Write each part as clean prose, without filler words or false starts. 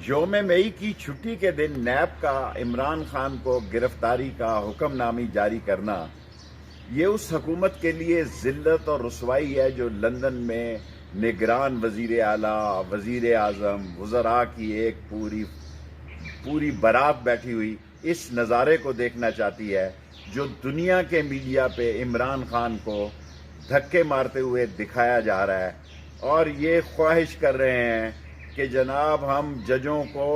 یوم مئی کی چھٹی کے دن نیب کا عمران خان کو گرفتاری کا حکم نامی جاری کرنا یہ اس حکومت کے لیے ذلت اور رسوائی ہے جو لندن میں نگران وزیر اعلیٰ، وزیر اعظم، وزراء کی ایک پوری بارات بیٹھی ہوئی اس نظارے کو دیکھنا چاہتی ہے جو دنیا کے میڈیا پہ عمران خان کو دھکے مارتے ہوئے دکھایا جا رہا ہے، اور یہ خواہش کر رہے ہیں کہ جناب ہم ججوں کو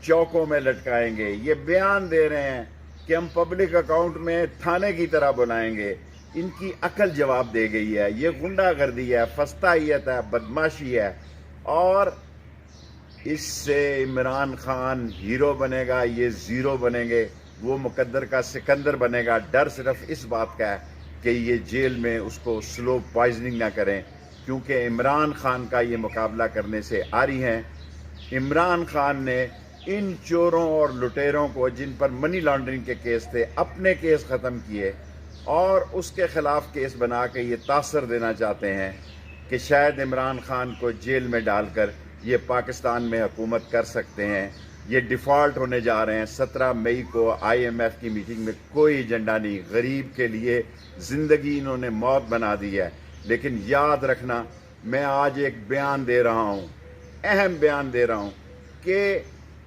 چوکوں میں لٹکائیں گے، یہ بیان دے رہے ہیں کہ ہم پبلک اکاؤنٹ میں تھانے کی طرح بلائیں گے۔ ان کی عقل جواب دے گئی ہے، یہ غنڈہ گردی ہے، فسطائیت ہے، بدماشی ہے، اور اس سے عمران خان ہیرو بنے گا، یہ زیرو بنیں گے، وہ مقدر کا سکندر بنے گا۔ ڈر صرف اس بات کا ہے کہ یہ جیل میں اس کو سلو پوائزننگ نہ کریں، کیونکہ عمران خان کا یہ مقابلہ کرنے سے عاری ہیں۔ عمران خان نے ان چوروں اور لٹیروں کو جن پر منی لانڈرنگ کے کیس تھے اپنے کیس ختم کیے، اور اس کے خلاف کیس بنا کے یہ تاثر دینا چاہتے ہیں کہ شاید عمران خان کو جیل میں ڈال کر یہ پاکستان میں حکومت کر سکتے ہیں۔ یہ ڈیفالٹ ہونے جا رہے ہیں۔ 17 مئی کو IMF کی میٹنگ میں کوئی ایجنڈا نہیں، غریب کے لیے زندگی انہوں نے موت بنا دی ہے۔ لیکن یاد رکھنا، میں آج ایک بیان دے رہا ہوں، اہم بیان دے رہا ہوں کہ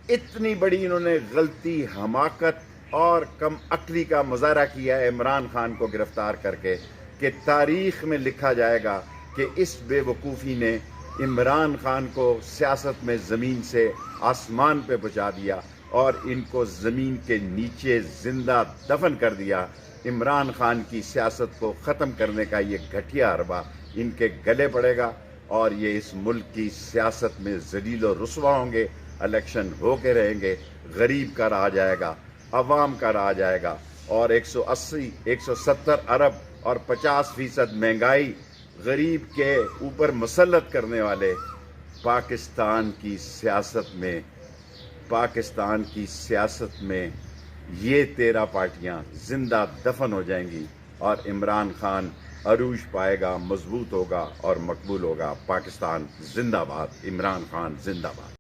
اتنی بڑی انہوں نے غلطی، حماقت اور کم عقلی کا مظاہرہ کیا ہے عمران خان کو گرفتار کر کے، کہ تاریخ میں لکھا جائے گا کہ اس بے وقوفی نے عمران خان کو سیاست میں زمین سے آسمان پہ پہنچا دیا اور ان کو زمین کے نیچے زندہ دفن کر دیا۔ عمران خان کی سیاست کو ختم کرنے کا یہ گھٹیا حربہ ان کے گلے پڑے گا، اور یہ اس ملک کی سیاست میں ذلیل و رسوا ہوں گے۔ الیکشن ہو کے رہیں گے، غریب کا رہا جائے گا، عوام کا رہا جائے گا، اور 180 170 ارب اور 50% مہنگائی غریب کے اوپر مسلط کرنے والے پاکستان کی سیاست میں یہ 13 پارٹیاں زندہ دفن ہو جائیں گی، اور عمران خان عروج پائے گا، مضبوط ہوگا اور مقبول ہوگا۔ پاکستان زندہ باد، عمران خان زندہ باد۔